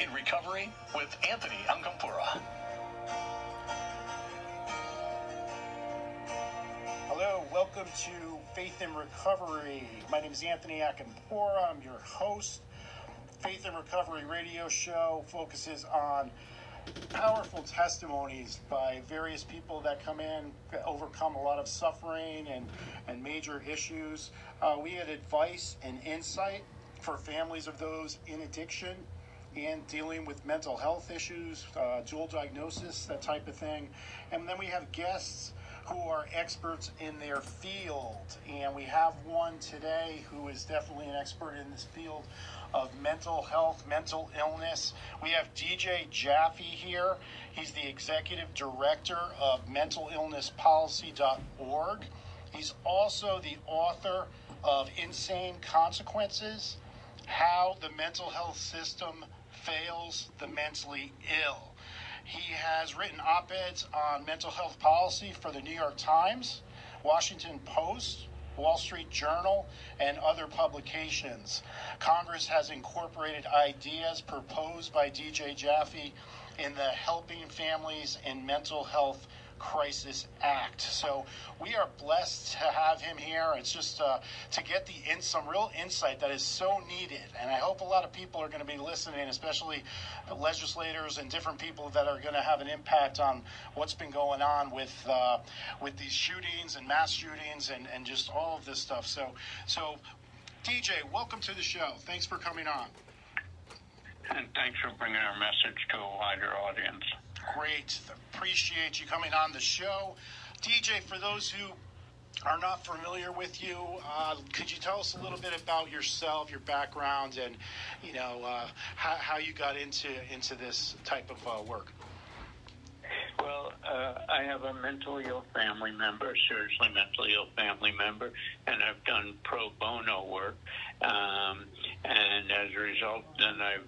in Recovery with Anthony Acampora. Hello, welcome to Faith in Recovery. My name is Anthony Acampora. I'm your host. Faith in Recovery radio show focuses on powerful testimonies by various people that come in, overcome a lot of suffering and major issues. We had advice and insight for families of those in addiction and dealing with mental health issues, dual diagnosis, that type of thing. And then we have guests who are experts in their field. And we have one today who is definitely an expert in this field of mental health, mental illness. We have DJ Jaffe here. He's the executive director of mentalillnesspolicy.org. He's also the author of Insane Consequences: How the Mental Health System Fails the Mentally Ill. He has written op-eds on mental health policy for the New York Times, Washington Post, Wall Street Journal, and other publications. Congress has incorporated ideas proposed by DJ Jaffe in the Helping Families in Mental Health Crisis Act. So we are blessed to have him here. It's just to get some real insight that is so needed. And I hope a lot of people are going to be listening, especially legislators and different people that are going to have an impact on what's been going on with these shootings and mass shootings and just all of this stuff. So DJ, welcome to the show. Thanks for coming on. And thanks for bringing our message to a wider audience. Great. Appreciate you coming on the show. DJ, for those who are not familiar with you, could you tell us a little bit about yourself, your background, and how you got into this type of work? Well, I have a mentally ill family member, seriously mentally ill family member, and I've done pro bono work. And as a result, then I've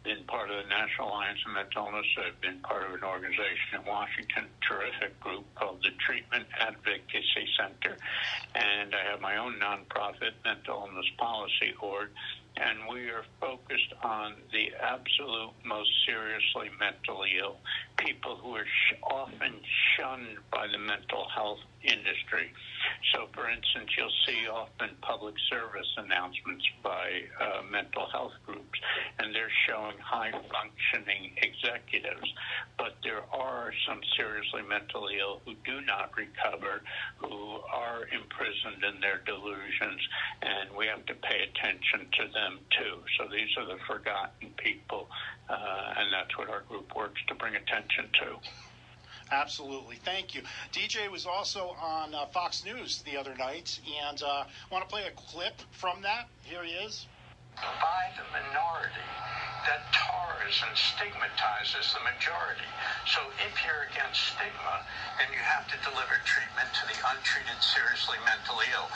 been part of the National Alliance of Mental Illness. I've been part of an organization in Washington, terrific group called the Treatment Advocacy Center. And I have my own nonprofit, Mental Illness Policy Org. And we are focused on the absolute most seriously mentally ill, people who are often shunned by the mental health industry. So, for instance, you'll see often public service announcements by mental health groups, and they're showing high-functioning executives. But there are some seriously mentally ill who do not recover, who are imprisoned in their delusions, and we have to pay attention to them, too. So these are the forgotten people, and that's what our group works to bring attention to. Absolutely. Thank you. DJ was also on Fox News the other night, and I want to play a clip from that. Here he is. By the minority that tars and stigmatizes the majority. So if you're against stigma, then you have to deliver treatment to the untreated, seriously mentally ill.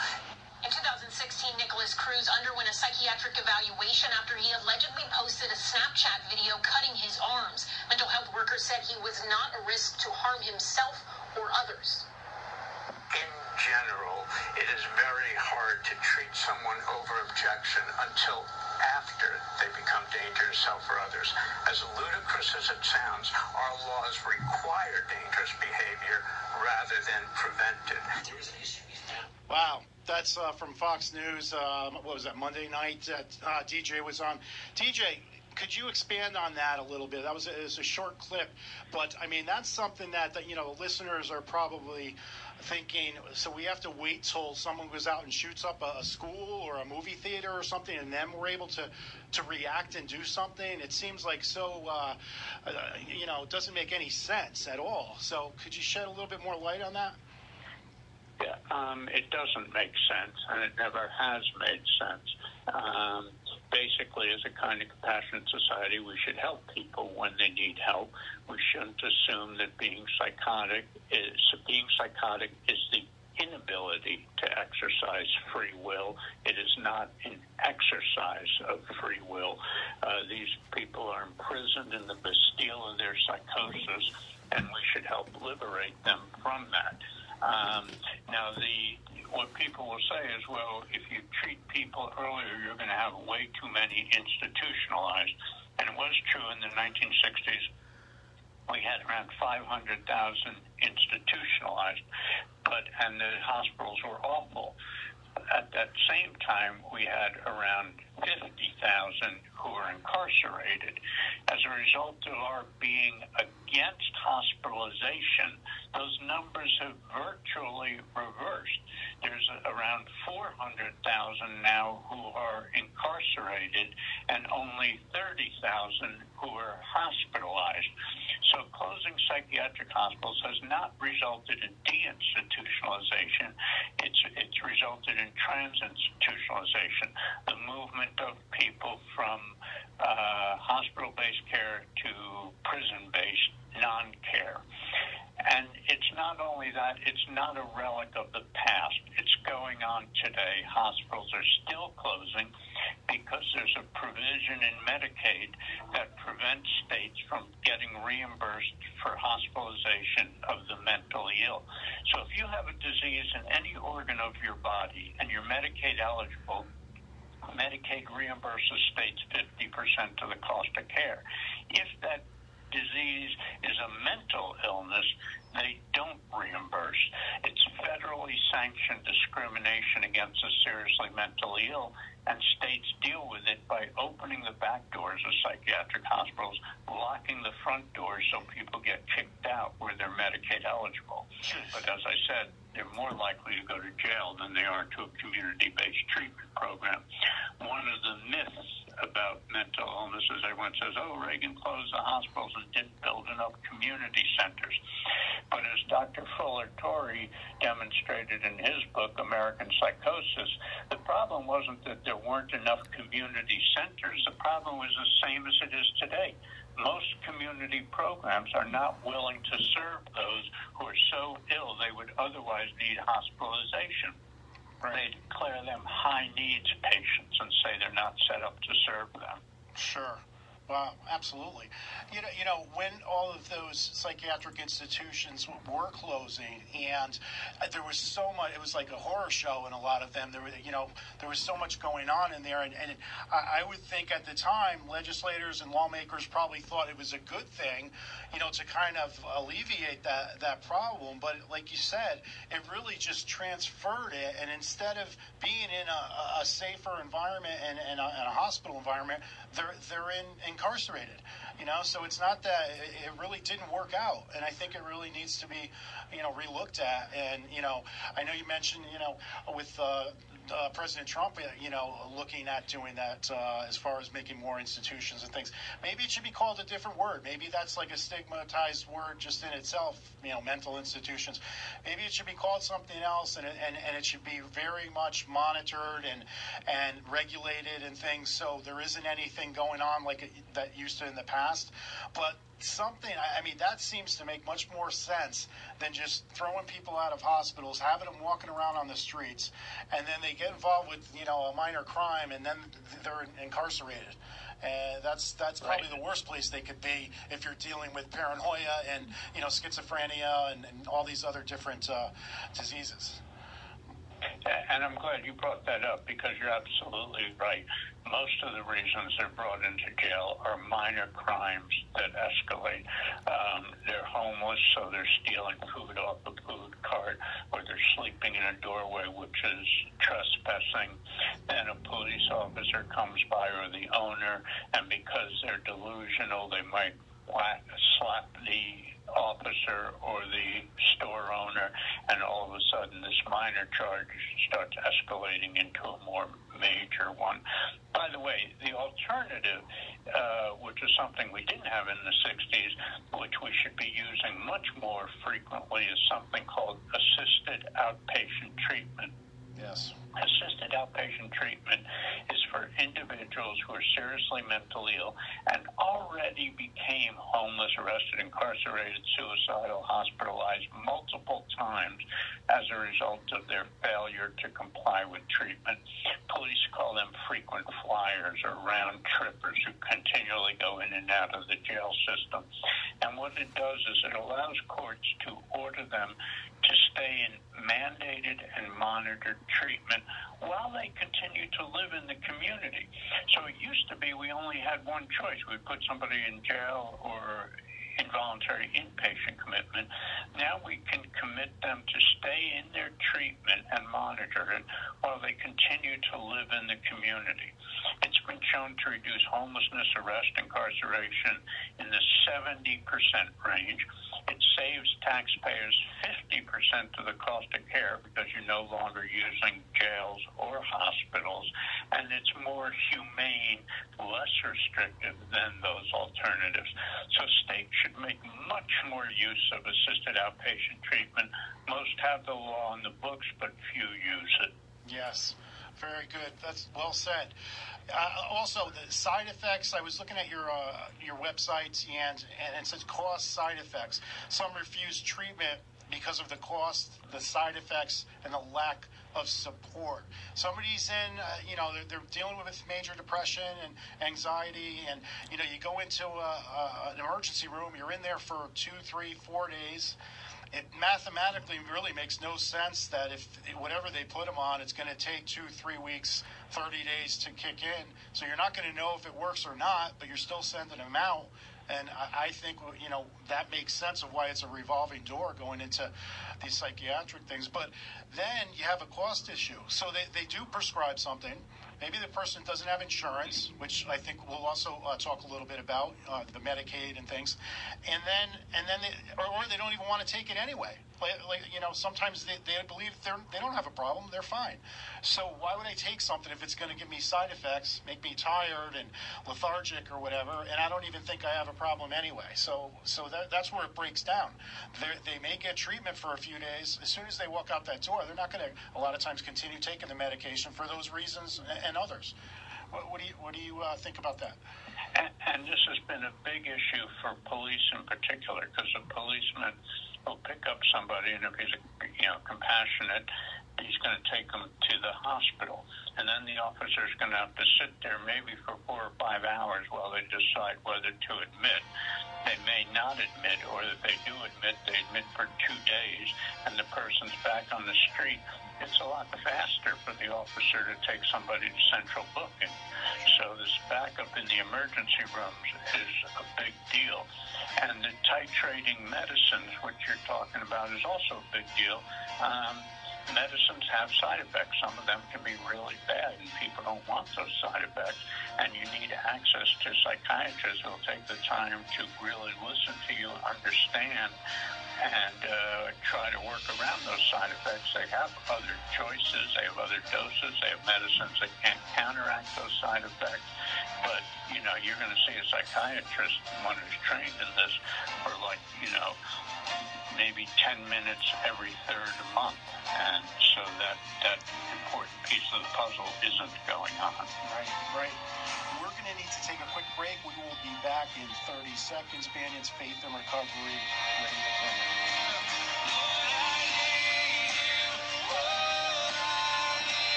In 2016, Nicholas Cruz underwent a psychiatric evaluation after he allegedly posted a Snapchat video cutting his arms. Mental health workers said he was not a risk to harm himself or others. In general, it is very hard to treat someone over objection until after they become dangerous to self or others. As ludicrous as it sounds, our laws require dangerous behavior rather than prevent it. Wow. That's from Fox News. What was that, Monday night that DJ was on? DJ, could you expand on that a little bit? It was a short clip, but I mean, that's something that listeners are probably thinking, so we have to wait till someone goes out and shoots up a school or a movie theater or something, and then we're able to react and do something. It seems like it doesn't make any sense at all. So could you shed a little bit more light on that? Yeah, it doesn't make sense, and it never has made sense. Basically, as a kind of compassionate society, we should help people when they need help. We shouldn't assume that being psychotic is the inability to exercise free will. It is not an exercise of free will. These people are imprisoned in the Bastille of their psychosis, and we should help liberate them from that. Now, what people will say is, well, if you treat people earlier, you're going to have way too many institutionalized. And it was true in the 1960s. We had around 500,000 institutionalized, and the hospitals were awful. At that same time, we had around 50,000 who were incarcerated. As a result of our being against hospitalization, those numbers have virtually reversed. There's around 400,000 now who are incarcerated and only 30,000 who are hospitalized. So closing psychiatric hospitals has not resulted in deinstitutionalization. It's resulted in transinstitutionalization, the movement of people from hospital-based care to prison-based non-care. And it's not only that, it's not a relic of the past. It's going on today. Hospitals are still closing because there's a provision in Medicaid that prevents states from getting reimbursed for hospitalization of the mentally ill. So if you have a disease in any organ of your body and you're Medicaid eligible, Medicaid reimburses states 50% of the cost of care. If that disease is a mental illness, they don't reimburse. It's federally sanctioned discrimination against the seriously mentally ill, and states deal with it by opening the back doors of psychiatric hospitals, locking the front doors so people get kicked out where they're Medicaid eligible. But as I said, they're more likely to go to jail than they are to a community-based treatment program. One of the myths about mental illnesses, everyone says, oh, Reagan closed the hospitals and didn't build enough community centers. But as Dr. Fuller Torrey demonstrated in his book, American Psychosis, the problem wasn't that there weren't enough community centers. The problem was the same as it is today. Most community programs are not willing to serve those who are so ill they would otherwise need hospitalization. Right. They declare them high needs patients and say they're not set up to serve them. Sure. Wow, absolutely. You know, when all of those psychiatric institutions were closing, and there was so much, it was like a horror show in a lot of them. There was so much going on in there, and I would think at the time, legislators and lawmakers probably thought it was a good thing, to kind of alleviate that problem. But like you said, it really just transferred it, and instead of being in a safer environment and a hospital environment, they're incarcerated, so it's not that it really didn't work out, and I think it really needs to be, relooked at. And I know you mentioned, with President Trump, looking at doing that as far as making more institutions and things. Maybe it should be called a different word. Maybe that's like a stigmatized word just in itself, mental institutions. Maybe it should be called something else, and it should be very much monitored and regulated and things, so there isn't anything going on like that used to in the past. But something, that seems to make much more sense than just throwing people out of hospitals, having them walking around on the streets, and then they get involved with, a minor crime, and then they're incarcerated. And that's probably the worst place they could be if you're dealing with paranoia and, schizophrenia and all these other different diseases. And I'm glad you brought that up, because you're absolutely right. Most of the reasons they're brought into jail are minor crimes that escalate. They're homeless, so they're stealing food off the food cart, or they're sleeping in a doorway, which is trespassing. Then a police officer comes by, or the owner, and because they're delusional, they might slap the officer or the store owner, and all of a sudden this minor charge starts escalating into a more major one. By the way, the alternative, which is something we didn't have in the 60s, which we should be using much more frequently, is something called assisted outpatient treatment. Yes. Assisted outpatient treatment is for individuals who are seriously mentally ill and already became homeless, arrested, incarcerated, suicidal, hospitalized multiple times as a result of their failure to comply with treatment. Police call them frequent flyers or round trippers who continually go in and out of the jail system. And what it does is it allows courts to order them to stay in mandated and monitored treatment while they continue to live in the community. So it used to be we only had one choice. We put somebody in jail or involuntary inpatient commitment. Now we can commit them to stay in their treatment and monitor it while they continue to live in the community. It's been shown to reduce homelessness, arrest, incarceration in the 70% range. It saves taxpayers 50% of the cost of care because you're no longer using jails or hospitals, and it's more humane, less restrictive than those alternatives. So states should make much more use of assisted outpatient treatment. Most have the law on the books, but few use it. Yes, very good. That's well said. Also, the side effects. I was looking at your website, and it says cost, side effects. Some refuse treatment because of the cost, the side effects, and the lack of support. Somebody's in, they're dealing with major depression and anxiety, and you go into an emergency room. You're in there for 2, 3, 4 days. It mathematically really makes no sense that if whatever they put them on, it's going to take 2, 3 weeks, 30 days to kick in. So you're not going to know if it works or not, but you're still sending them out. And I think, that makes sense of why it's a revolving door going into these psychiatric things. But then you have a cost issue. So they do prescribe something. Maybe the person doesn't have insurance, which I think we'll also talk a little bit about, the Medicaid and things. And then they don't even want to take it anyway. Sometimes they believe they don't have a problem, they're fine. So why would I take something if it's going to give me side effects, make me tired and lethargic or whatever, and I don't even think I have a problem anyway. So that's where it breaks down. They may get treatment for a few days. As soon as they walk out that door, they're not going to a lot of times continue taking the medication for those reasons and others. What do you think about that? And this has been a big issue for police in particular, because a policeman will pick up somebody, and if he's compassionate, he's going to take them to the hospital. And then the officer's going to have to sit there maybe for 4 or 5 hours while they decide whether to admit. They may not admit, or if they do admit, they admit for 2 days, and the person's back on the street. It's a lot faster for the officer to take somebody to central booking. So this backup in the emergency rooms is a big deal. And the titrating medicines, which you're talking about, is also a big deal. Medicines have side effects. Some of them can be really bad, and people don't want those side effects. And you need access to psychiatrists who will take the time to really listen to you, understand, and try to work around those side effects. They have other choices. They have other doses. They have medicines that can't counteract those side effects. But, you're going to see a psychiatrist, one who's trained in this, for maybe 10 minutes every third month. And so that important piece of the puzzle isn't going on. Right. We're going to need to take a quick break. We will be back in 30 seconds. Banyan's Faith and Recovery Radio Program.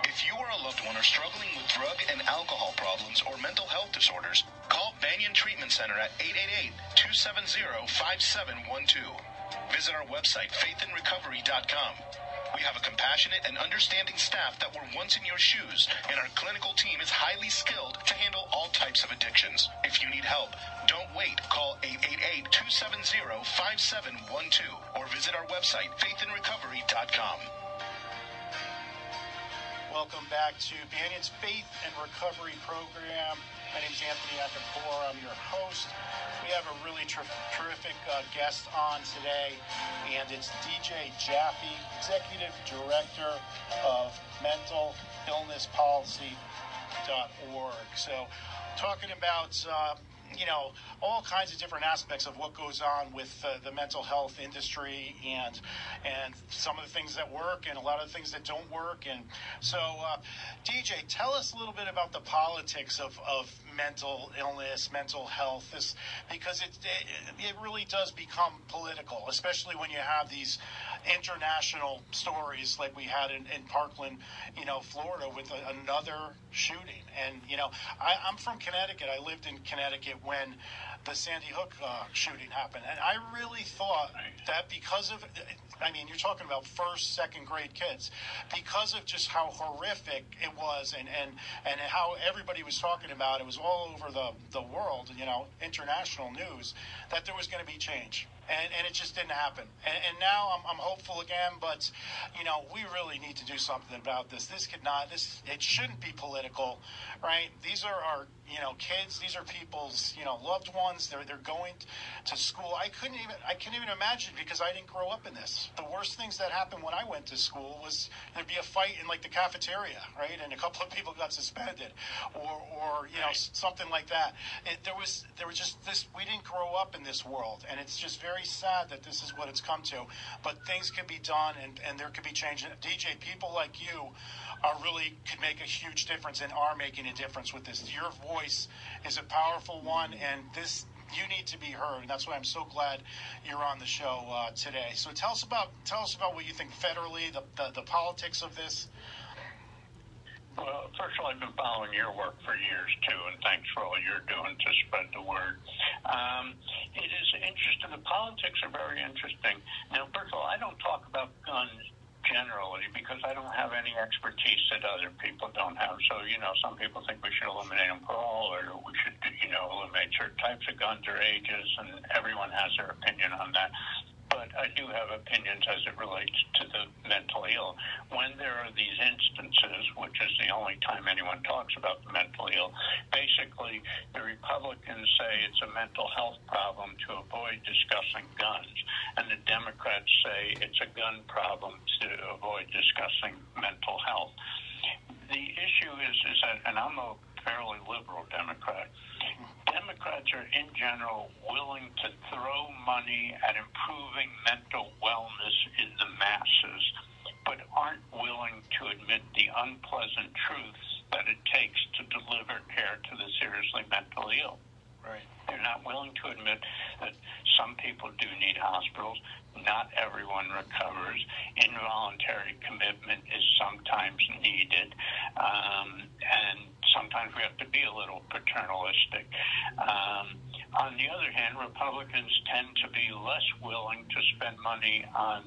If you or a loved one are struggling with drug and alcohol problems or mental health disorders, call Banyan Treatment Center at 888-270-5712. Visit our website, faithandrecovery.com. We have a compassionate and understanding staff that were once in your shoes, and our clinical team is highly skilled to handle all types of addictions. If you need help, don't wait. Call 888-270-5712 or visit our website, faithandrecovery.com. Welcome back to Banyan's Faith and Recovery Program. My name is Anthony Acampora. I'm your host. We have a really terrific guest on today, and it's DJ Jaffe, Executive Director of mentalillnesspolicy.org. So talking about all kinds of different aspects of what goes on with the mental health industry, and some of the things that work and a lot of the things that don't work. And so, DJ, tell us a little bit about the politics of mental illness, mental health, because it really does become political, especially when you have these international stories like we had in Parkland, Florida with another shooting. And, I'm from Connecticut. I lived in Connecticut when the Sandy Hook shooting happened. And I really thought that because of, you're talking about first, second grade kids, because of just how horrific it was and how everybody was talking about it, was all over the world, international news, that there was going to be change. And it just didn't happen. And now I'm hopeful again, but, we really need to do something about this. It shouldn't be political, right? These are our, kids. These are people's, loved ones. They're going to school. I can't even imagine, because I didn't grow up in this. The worst things that happened when I went to school was there'd be a fight in like the cafeteria, right? And a couple of people got suspended or something like that. There was just this, we didn't grow up in this world, and it's just very sad that this is what it's come to, but things can be done and there could be change. DJ, people like you could make a huge difference and are making a difference with this. Your voice is a powerful one, and you need to be heard, and that's why I'm so glad you're on the show today. So tell us about what you think federally, the politics of this. Well, first of all, I've been following your work for years, too, and thanks for all you're doing to spread the word. It is interesting. The politics are very interesting. Now, first of all, I don't talk about guns generally because I don't have any expertise that other people don't have. So, some people think we should eliminate them for all, or we should, eliminate certain types of guns or ages, and everyone has their opinion on that. But I do have opinions as it relates to the mentally ill. When there are these instances, which is the only time anyone talks about the mentally ill, basically the Republicans say it's a mental health problem to avoid discussing guns, and the Democrats say it's a gun problem to avoid discussing mental health. The issue is that, and I'm a fairly liberal Democrat, Democrats are in general willing to throw money at improving mental wellness in the masses, but aren't willing to admit the unpleasant truths that it takes to deliver care to the seriously mentally ill. Right. They're not willing to admit that some people do need hospitals. Not everyone recovers. Involuntary commitment is sometimes needed. And sometimes we have to be a little paternalistic. On the other hand, Republicans tend to be less willing to spend money on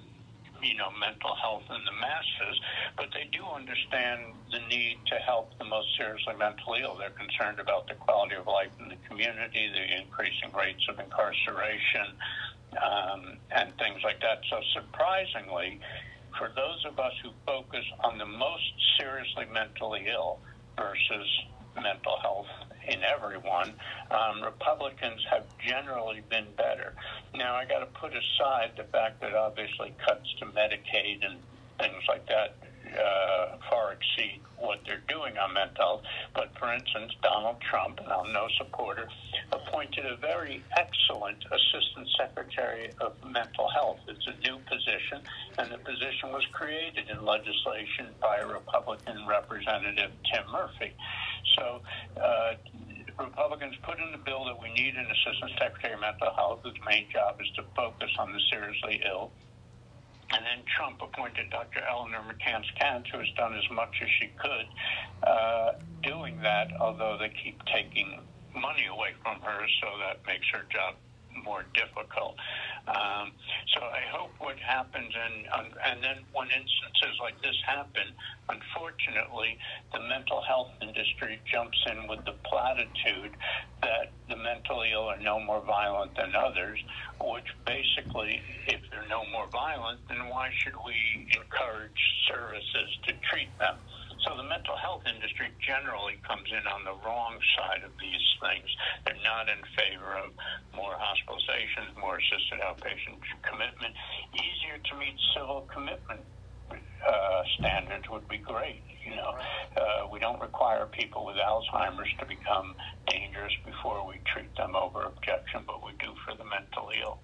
mental health in the masses, but they do understand the need to help the most seriously mentally ill. They're concerned about the quality of life in the community, the increasing rates of incarceration, and things like that. So surprisingly, for those of us who focus on the most seriously mentally ill versus mental health in everyone, Republicans have generally been better. Now, I got to put aside the fact that obviously cuts to Medicaid and things like that far exceed what they're doing on mental health. But, for instance, Donald Trump, and I'm no supporter, appointed a very excellent Assistant Secretary of Mental Health. It's a new position, and the position was created in legislation by Republican Representative Tim Murphy. So Republicans put in the bill that we need an Assistant Secretary of Mental Health whose main job is to focus on the seriously ill. And then Trump appointed Dr. Eleanor McCants-Kantz, who has done as much as she could doing that, although they keep taking money away from her, so that makes her job more difficult. So I hope what happens, and then when instances like this happen, unfortunately, the mental health industry jumps in with the platitude that the mentally ill are no more violent than others, which basically, if they're no more violent, then why should we encourage services to treat them? So the mental health industry generally comes in on the wrong side of these things. They're not in favor of more hospitalizations, more assisted outpatient commitment. Easier to meet civil commitment standards would be great. We don't require people with Alzheimer's to become dangerous before we treat them over objection, but we do for the mentally ill.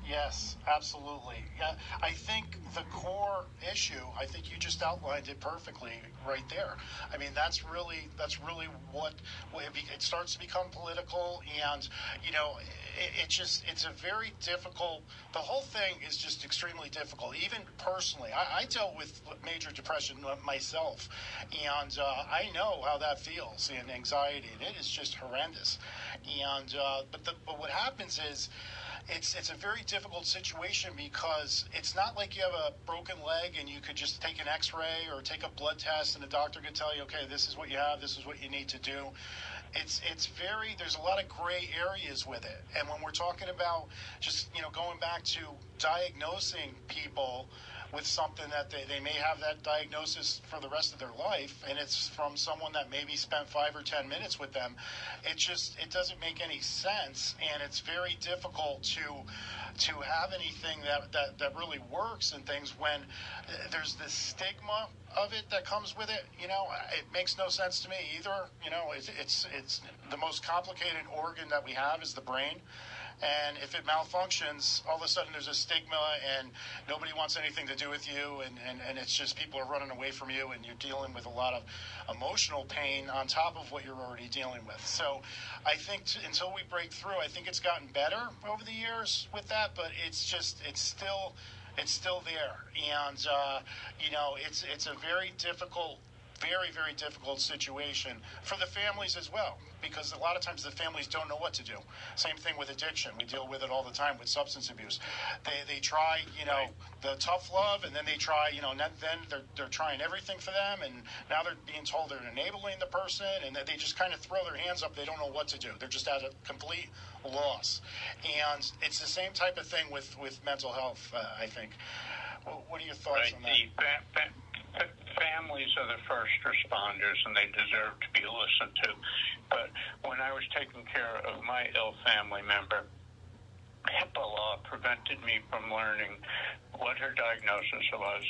Yes, absolutely. Yeah, I think the core issue, I think you just outlined it perfectly right there. I mean, that's really what it starts to become political, and it's a very difficult. The whole thing is just extremely difficult. Even personally, I dealt with major depression myself, and I know how that feels and anxiety, and it is just horrendous. And but what happens is it's a very difficult situation because it's not like you have a broken leg and you could just take an x-ray or take a blood test and the doctor could tell you, okay, this is what you have, this is what you need to do. There's a lot of gray areas with it. And when we're talking about just going back to diagnosing people with something that they may have that diagnosis for the rest of their life, and it's from someone that maybe spent 5 or 10 minutes with them, it doesn't make any sense, and it's very difficult to have anything that really works and things when there's this stigma of it that comes with it. It makes no sense to me either. It's the most complicated organ that we have is the brain. And if it malfunctions, all of a sudden there's a stigma and nobody wants anything to do with you, and it's just people are running away from you, and you're dealing with a lot of emotional pain on top of what you're already dealing with. So I think until we break through, I think it's gotten better over the years with that, but it's still there. And, it's a very difficult, very, very difficult situation for the families as well, because a lot of times the families don't know what to do. Same thing with addiction. We deal with it all the time with substance abuse. They try, the tough love, and then they try, then they're trying everything for them, and now they're being told they're enabling the person, and they just kind of throw their hands up. They don't know what to do. They're just at a complete loss. And it's the same type of thing with mental health, I think. What are your thoughts on that? Families are the first responders, and they deserve to be listened to. But when I was taking care of my ill family member, HIPAA law prevented me from learning what her diagnosis was,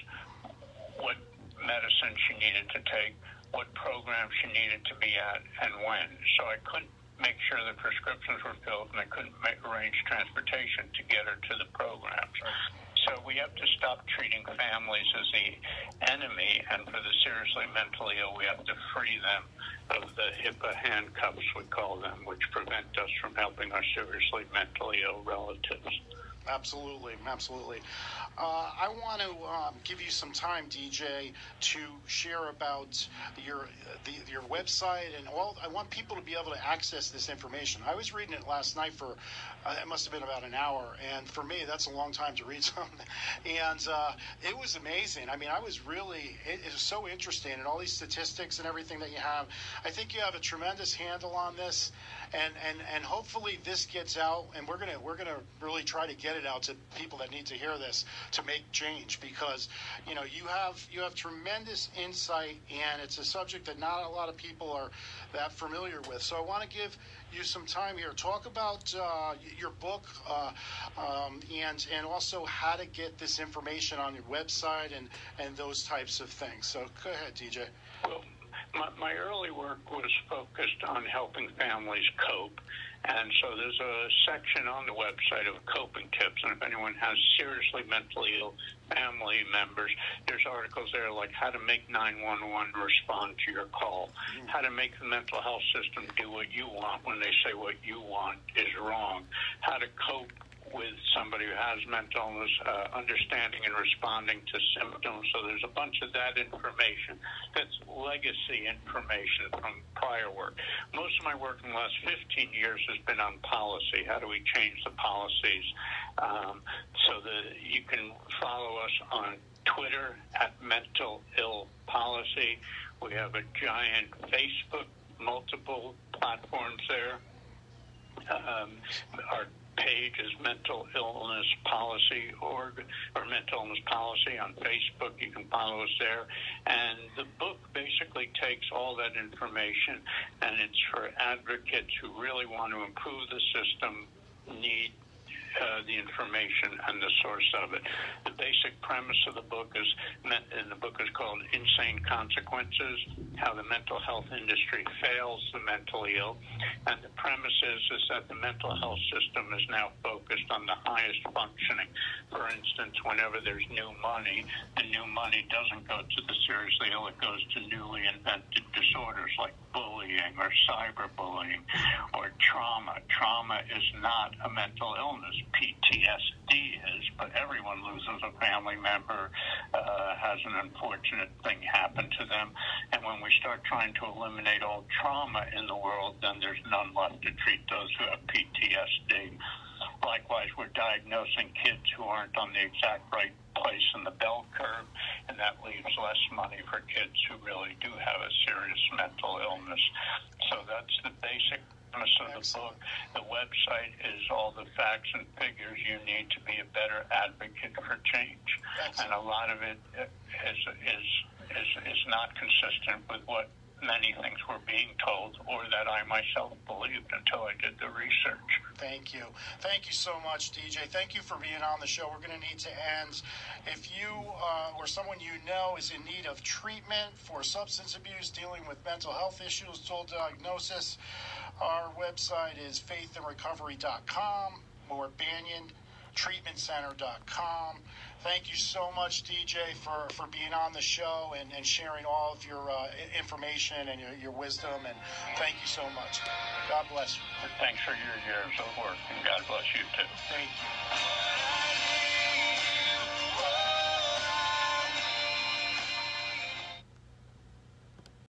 what medicine she needed to take, what program she needed to be at, and when. So I couldn't make sure the prescriptions were filled, and I couldn't arrange transportation to get her to the programs. So we have to stop treating families as the enemy, and for the seriously mentally ill, we have to free them of the HIPAA handcuffs, we call them, which prevent us from helping our seriously mentally ill relatives. Absolutely, absolutely. I want to give you some time, DJ, to share about your website and all. I want people to be able to access this information. I was reading it last night for it must have been about an hour, and for me, that's a long time to read something. And it was amazing. I mean, it was so interesting, and all these statistics and everything that you have. I think you have a tremendous handle on this. And hopefully this gets out, and we're gonna really try to get it out to people that need to hear this to make change, because you have tremendous insight, and it's a subject that not a lot of people are that familiar with. So I want to give you some time here. Talk about your book and also how to get this information on your website and those types of things. So go ahead, DJ. Well, my early work was focused on helping families cope, and so there's a section on the website of coping tips, and if anyone has seriously mentally ill family members, there's articles there like how to make 911 respond to your call, how to make the mental health system do what you want when they say what you want is wrong, how to cope with somebody who has mental illness, understanding and responding to symptoms. So there's a bunch of that information that's legacy information from prior work. Most of my work in the last 15 years has been on policy. How do we change the policies? So that you can follow us on Twitter at Mental Ill Policy. We have a giant Facebook, multiple platforms there. Our page is Mental Illness Policy org, or Mental Illness Policy on Facebook. You can follow us there. And the book basically takes all that information, and it's for advocates who really want to improve the system, need the information and the source of it. The basic premise of the book is called Insane Consequences: How the Mental Health Industry Fails the Mentally Ill. And the premise is that the mental health system is now focused on the highest functioning. For instance, whenever there's new money, the new money doesn't go to the seriously ill, it goes to newly invented disorders like bullying or cyberbullying or trauma. Trauma is not a mental illness. PTSD is, but everyone loses a family member, has an unfortunate thing happen to them. And when we start trying to eliminate all trauma in the world, then there's none left to treat those who have PTSD. Likewise, we're diagnosing kids who aren't on the exact right place in the bell curve, and that leaves less money for kids who really do have a serious mental illness. So that's the basic premise of the book. The website is all the facts and figures you need to be a better advocate for change. And a lot of it is not consistent with what many things were being told or that I myself believed until I did the research. Thank you. Thank you so much, DJ. Thank you for being on the show. We're going to need to end. If you or someone you know is in need of treatment for substance abuse, dealing with mental health issues, dual diagnosis, our website is faithandrecovery.com or BanyanTreatmentCenter.com. Thank you so much, DJ, for being on the show and sharing all of your information and your wisdom. And thank you so much. God bless you. Thanks for your years of work, and God bless you, too. Thank you.